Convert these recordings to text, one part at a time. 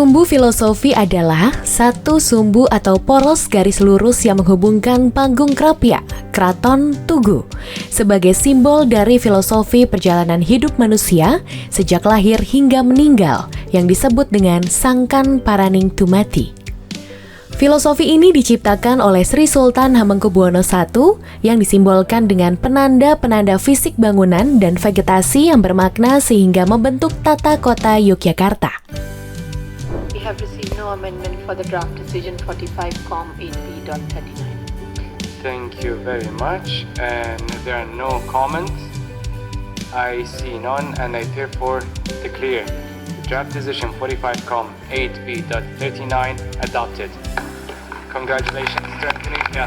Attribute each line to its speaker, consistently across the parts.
Speaker 1: Sumbu filosofi adalah satu sumbu atau poros garis lurus yang menghubungkan Panggung Krapyak, Kraton Tugu, sebagai simbol dari filosofi perjalanan hidup manusia sejak lahir hingga meninggal yang disebut dengan Sangkan Paraning Tumati. Filosofi ini diciptakan oleh Sri Sultan Hamengkubuwono I yang disimbolkan dengan penanda-penanda fisik bangunan dan vegetasi yang bermakna sehingga membentuk tata kota Yogyakarta.
Speaker 2: We have received no amendment for the draft decision 45-8B.39.
Speaker 3: Thank you very much. And there are no comments. I see none, and I therefore declare draft decision 45-8B.39 adopted. Congratulations to Indonesia.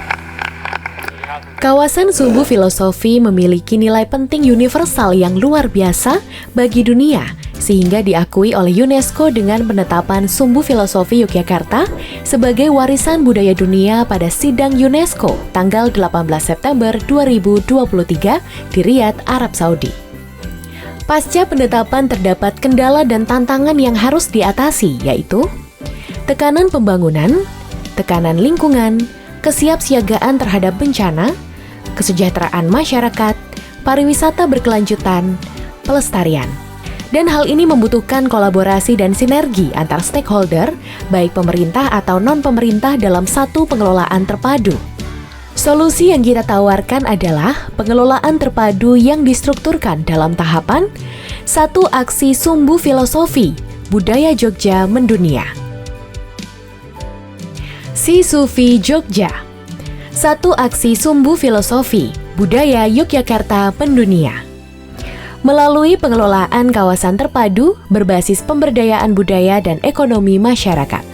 Speaker 1: Kawasan sumbu filosofi memiliki nilai penting universal yang luar biasa bagi dunia, sehingga diakui oleh UNESCO dengan penetapan Sumbu Filosofi Yogyakarta sebagai warisan budaya dunia pada sidang UNESCO tanggal 18 September 2023 di Riyadh, Arab Saudi. Pasca penetapan terdapat kendala dan tantangan yang harus diatasi, yaitu tekanan pembangunan, tekanan lingkungan, kesiapsiagaan terhadap bencana, kesejahteraan masyarakat, pariwisata berkelanjutan, pelestarian. Dan hal ini membutuhkan kolaborasi dan sinergi antar stakeholder, baik pemerintah atau non-pemerintah dalam satu pengelolaan terpadu. Solusi yang kita tawarkan adalah pengelolaan terpadu yang distrukturkan dalam tahapan satu aksi sumbu filosofi, budaya Jogja mendunia. Sisufi Jogja. Satu aksi sumbu filosofi, budaya Yogyakarta mendunia. Melalui pengelolaan kawasan terpadu berbasis pemberdayaan budaya dan ekonomi masyarakat.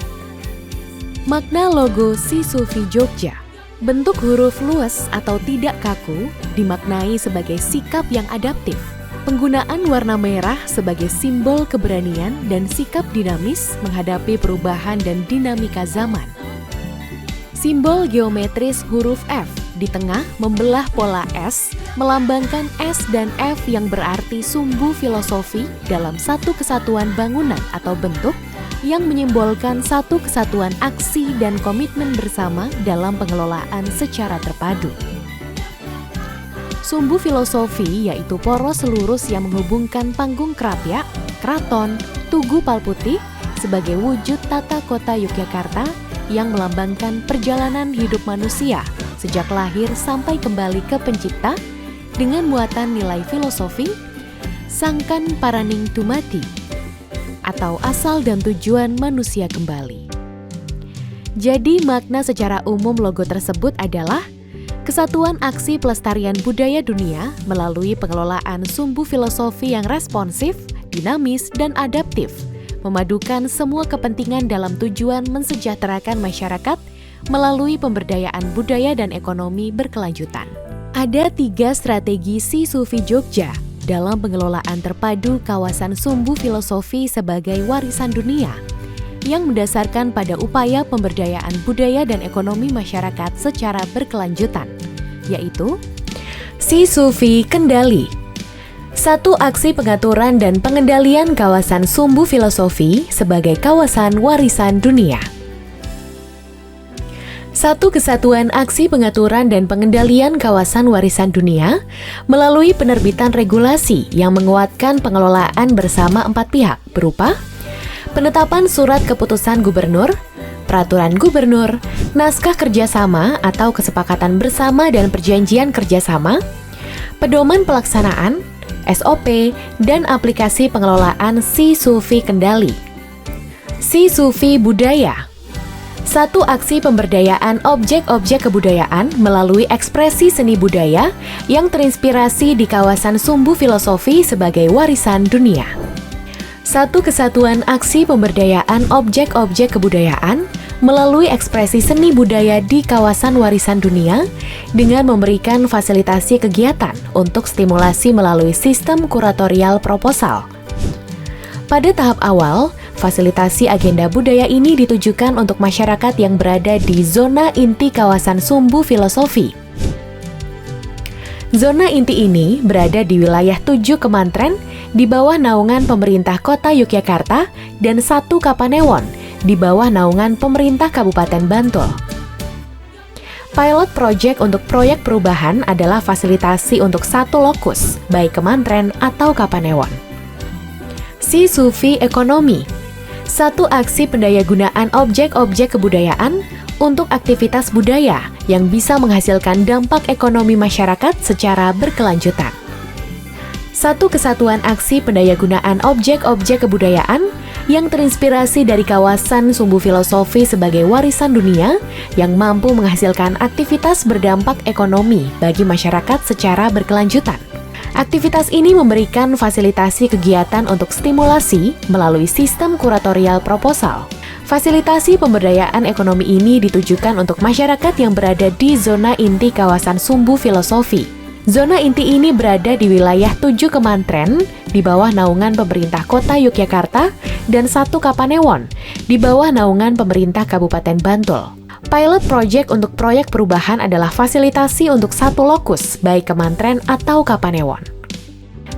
Speaker 1: Makna logo Sisufi Jogja. Bentuk huruf luas atau tidak kaku dimaknai sebagai sikap yang adaptif. Penggunaan warna merah sebagai simbol keberanian dan sikap dinamis menghadapi perubahan dan dinamika zaman. Simbol geometris huruf F di tengah membelah pola S, melambangkan S dan F yang berarti sumbu filosofi dalam satu kesatuan bangunan atau bentuk yang menyimbolkan satu kesatuan aksi dan komitmen bersama dalam pengelolaan secara terpadu. Sumbu filosofi yaitu poros lurus yang menghubungkan Panggung Krapyak, Kraton, Tugu Palputih sebagai wujud tata kota Yogyakarta yang melambangkan perjalanan hidup manusia sejak lahir sampai kembali ke pencipta dengan muatan nilai filosofi Sangkan Paraning Tumati atau asal dan tujuan manusia kembali. Jadi makna secara umum logo tersebut adalah kesatuan aksi pelestarian budaya dunia melalui pengelolaan sumbu filosofi yang responsif, dinamis, dan adaptif, memadukan semua kepentingan dalam tujuan mensejahterakan masyarakat melalui pemberdayaan budaya dan ekonomi berkelanjutan. Ada 3 strategi Sisufi Jogja dalam pengelolaan terpadu kawasan sumbu filosofi sebagai warisan dunia yang mendasarkan pada upaya pemberdayaan budaya dan ekonomi masyarakat secara berkelanjutan, yaitu Sisufi Kendali. Satu aksi pengaturan dan pengendalian kawasan sumbu filosofi sebagai kawasan warisan dunia. Satu kesatuan aksi pengaturan dan pengendalian kawasan warisan dunia melalui penerbitan regulasi yang menguatkan pengelolaan bersama 4 pihak berupa penetapan surat keputusan gubernur, peraturan gubernur, naskah kerjasama atau kesepakatan bersama dan perjanjian kerjasama, pedoman pelaksanaan, SOP, dan aplikasi pengelolaan Sisufi Kendali. Sisufi Budaya. Satu aksi pemberdayaan objek-objek kebudayaan melalui ekspresi seni budaya yang terinspirasi di kawasan sumbu filosofi sebagai warisan dunia. Satu kesatuan aksi pemberdayaan objek-objek kebudayaan melalui ekspresi seni budaya di kawasan warisan dunia dengan memberikan fasilitasi kegiatan untuk stimulasi melalui sistem kuratorial proposal. Pada tahap awal, fasilitasi agenda budaya ini ditujukan untuk masyarakat yang berada di zona inti kawasan sumbu filosofi. Zona inti ini berada di wilayah 7 kementerian di bawah naungan pemerintah Kota Yogyakarta dan 1 Kapanewon di bawah naungan pemerintah Kabupaten Bantul. Pilot project untuk proyek perubahan adalah fasilitasi untuk 1 lokus, baik Kemantren atau Kapanewon. Sisufi ekonomi, 1 aksi pendayagunaan objek-objek kebudayaan untuk aktivitas budaya yang bisa menghasilkan dampak ekonomi masyarakat secara berkelanjutan. 1 kesatuan aksi pendayagunaan objek-objek kebudayaan yang terinspirasi dari kawasan Sumbu Filosofi sebagai warisan dunia yang mampu menghasilkan aktivitas berdampak ekonomi bagi masyarakat secara berkelanjutan. Aktivitas ini memberikan fasilitasi kegiatan untuk stimulasi melalui sistem kuratorial proposal. Fasilitasi pemberdayaan ekonomi ini ditujukan untuk masyarakat yang berada di zona inti kawasan Sumbu Filosofi. Zona inti ini berada di wilayah 7 Kemantren di bawah naungan pemerintah Kota Yogyakarta dan 1 Kapanewon di bawah naungan pemerintah Kabupaten Bantul. Pilot project untuk proyek perubahan adalah fasilitasi untuk 1 lokus, baik Kemantren atau Kapanewon.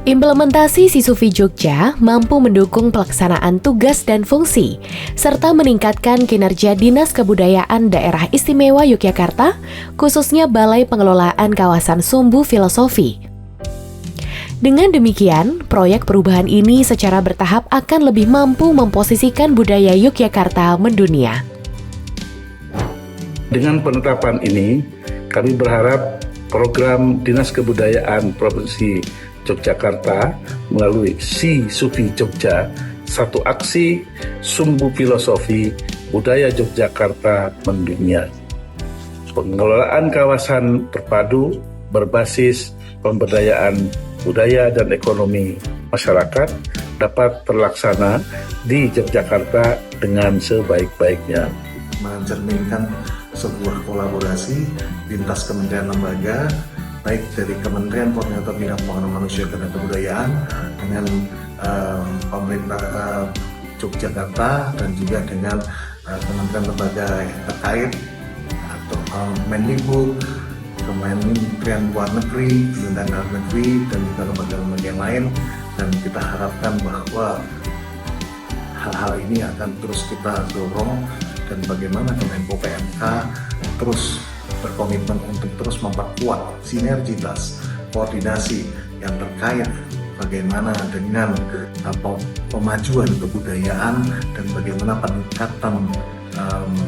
Speaker 1: Implementasi Sisufi Jogja mampu mendukung pelaksanaan tugas dan fungsi, serta meningkatkan kinerja Dinas Kebudayaan Daerah Istimewa Yogyakarta, khususnya Balai Pengelolaan Kawasan Sumbu Filosofi. Dengan demikian, proyek perubahan ini secara bertahap akan lebih mampu memposisikan budaya Yogyakarta mendunia.
Speaker 4: Dengan penetapan ini, kami berharap program Dinas Kebudayaan Provinsi Yogyakarta melalui Sisufi Jogja, 1 aksi Sumbu Filosofi Budaya Yogyakarta mendunia. Pengelolaan kawasan terpadu berbasis pemberdayaan budaya dan ekonomi masyarakat dapat terlaksana di Yogyakarta dengan sebaik-baiknya.
Speaker 5: Mencerminkan sebuah kolaborasi lintas kementerian lembaga, baik dari Kementerian Koordinator Bidang Pembangunan Manusia dan Kebudayaan dengan pemerintah Yogyakarta dan juga dengan kementerian lembaga terkait atau Mendikbud, Kementerian Luar Negeri, Kementerian Dalam Negeri dan juga lembaga-lembaga yang lain, dan kita harapkan bahwa hal-hal ini akan terus kita dorong dan bagaimana Kemenko PMK terus berkomitmen untuk terus memperkuat sinergitas koordinasi yang terkait bagaimana dengan pemajuan kebudayaan dan bagaimana peningkatan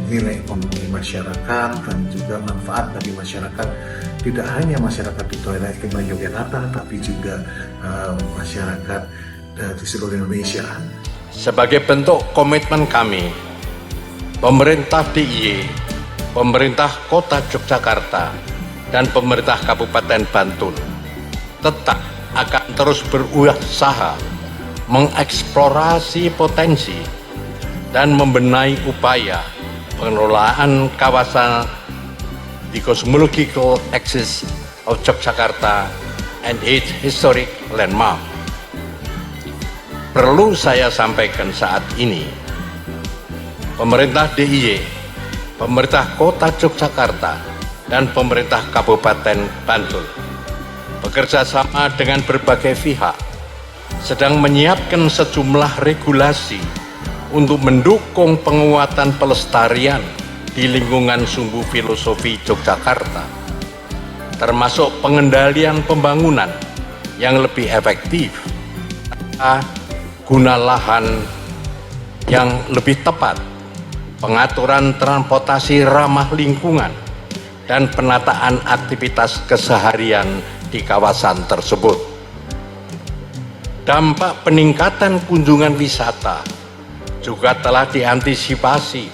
Speaker 5: nilai ekonomi masyarakat dan juga manfaat bagi masyarakat, tidak hanya masyarakat di daerah istimewa Yogyakarta tapi juga masyarakat di seluruh Indonesia.
Speaker 6: Sebagai bentuk komitmen kami, pemerintah DIY, pemerintah Kota Yogyakarta, dan pemerintah Kabupaten Bantul tetap akan terus berusaha mengeksplorasi potensi dan membenahi upaya pengelolaan kawasan the cosmological axis of Yogyakarta and its historic landmark. Perlu saya sampaikan saat ini, pemerintah DIY, pemerintah Kota Yogyakarta, dan pemerintah Kabupaten Bantul bekerja sama dengan berbagai pihak sedang menyiapkan sejumlah regulasi untuk mendukung penguatan pelestarian di lingkungan Sumbu Filosofi Yogyakarta, termasuk pengendalian pembangunan yang lebih efektif, guna lahan yang lebih tepat, pengaturan transportasi ramah lingkungan, dan penataan aktivitas keseharian di kawasan tersebut. Dampak peningkatan kunjungan wisata juga telah diantisipasi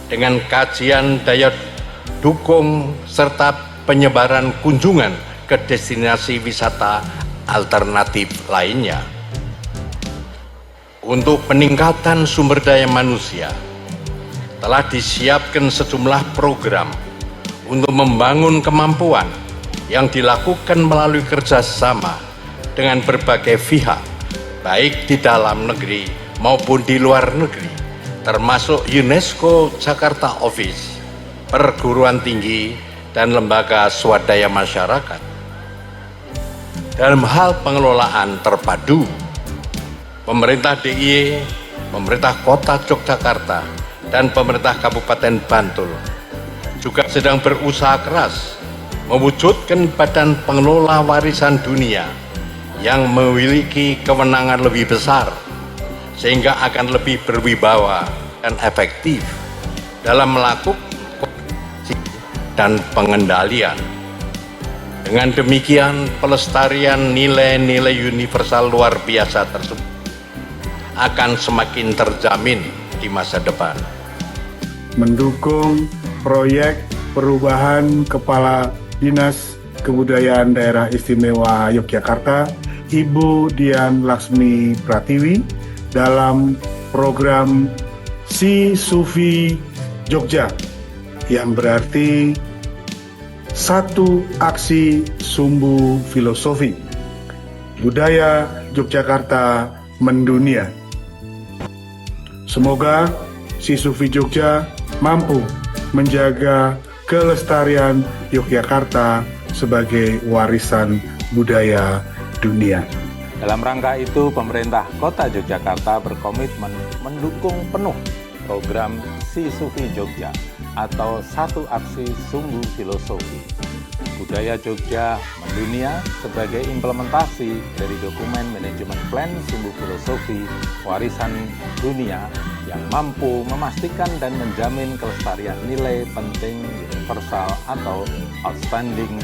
Speaker 6: dengan kajian daya dukung serta penyebaran kunjungan ke destinasi wisata alternatif lainnya. Untuk peningkatan sumber daya manusia, telah disiapkan sejumlah program untuk membangun kemampuan yang dilakukan melalui kerjasama dengan berbagai pihak, baik di dalam negeri maupun di luar negeri, termasuk UNESCO Jakarta Office, perguruan tinggi, dan lembaga swadaya masyarakat. Dalam hal pengelolaan terpadu, pemerintah DIY, pemerintah Kota Yogyakarta, dan pemerintah Kabupaten Bantul juga sedang berusaha keras mewujudkan badan pengelola warisan dunia yang memiliki kewenangan lebih besar sehingga akan lebih berwibawa dan efektif dalam melakukan koordinasi dan pengendalian. Dengan demikian, pelestarian nilai-nilai universal luar biasa tersebut akan semakin terjamin di masa depan.
Speaker 7: Mendukung proyek perubahan Kepala Dinas Kebudayaan Daerah Istimewa Yogyakarta, Ibu Dian Laksmi Pratiwi, dalam program Si Sufi Jogja, yang berarti satu aksi sumbu filosofi budaya Yogyakarta mendunia. Semoga Si Sufi Jogja mampu menjaga kelestarian Yogyakarta sebagai warisan budaya dunia.
Speaker 8: Dalam rangka itu, pemerintah Kota Yogyakarta berkomitmen mendukung penuh program Si Sufi Jogja atau satu aksi sumbu filosofi budaya Jogja mendunia sebagai implementasi dari dokumen manajemen plan sumbu filosofi warisan dunia yang mampu memastikan dan menjamin kelestarian nilai penting universal atau outstanding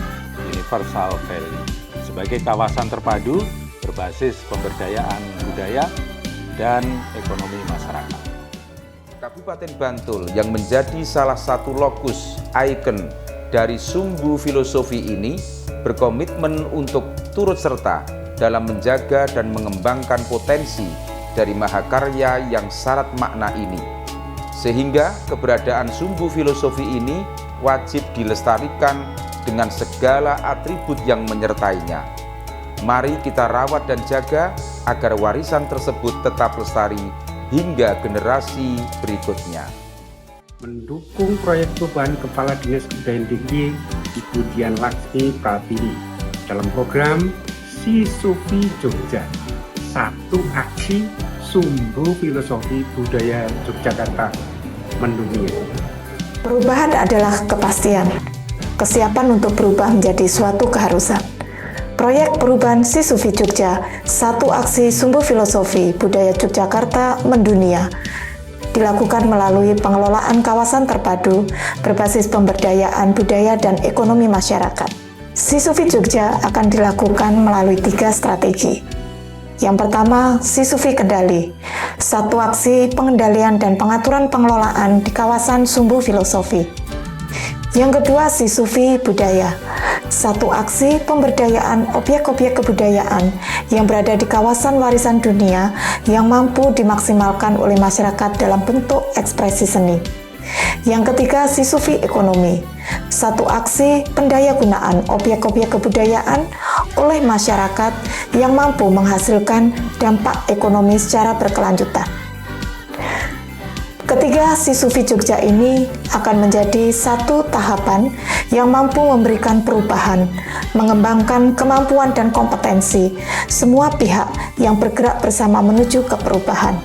Speaker 8: universal value sebagai kawasan terpadu berbasis pemberdayaan budaya dan ekonomi masyarakat.
Speaker 9: Kabupaten Bantul yang menjadi salah satu lokus ikon dari sumbu filosofi ini berkomitmen untuk turut serta dalam menjaga dan mengembangkan potensi dari mahakarya yang syarat makna ini, sehingga keberadaan sumbu filosofi ini wajib dilestarikan dengan segala atribut yang menyertainya. Mari kita rawat dan jaga agar warisan tersebut tetap lestari hingga generasi berikutnya.
Speaker 10: Mendukung proyek perubahan Kepala Dinas Kebudayaan DIY Ibu Dian Laksmi Pratiwi dalam program Si Sufi Jogja, satu aksi sumbu filosofi budaya Yogyakarta mendunia.
Speaker 11: Perubahan adalah kepastian, kesiapan untuk berubah menjadi suatu keharusan. Proyek perubahan Si Sufi Jogja, satu aksi sumbu filosofi budaya Yogyakarta mendunia, dilakukan melalui pengelolaan kawasan terpadu berbasis pemberdayaan budaya dan ekonomi masyarakat. Si Sufi Jogja akan dilakukan melalui 3 strategi. Yang pertama, Si Sufi Kendali, satu aksi pengendalian dan pengaturan pengelolaan di kawasan sumbu filosofi. Yang kedua, Si Sufi Budaya, satu aksi pemberdayaan objek-objek kebudayaan yang berada di kawasan warisan dunia yang mampu dimaksimalkan oleh masyarakat dalam bentuk ekspresi seni. Yang ketiga, Si Sufi Ekonomi, satu aksi pendayagunaan objek-objek kebudayaan oleh masyarakat yang mampu menghasilkan dampak ekonomi secara berkelanjutan. Ketiga, Si Sufi Jogja ini akan menjadi satu tahapan yang mampu memberikan perubahan, mengembangkan kemampuan dan kompetensi semua pihak yang bergerak bersama menuju ke perubahan.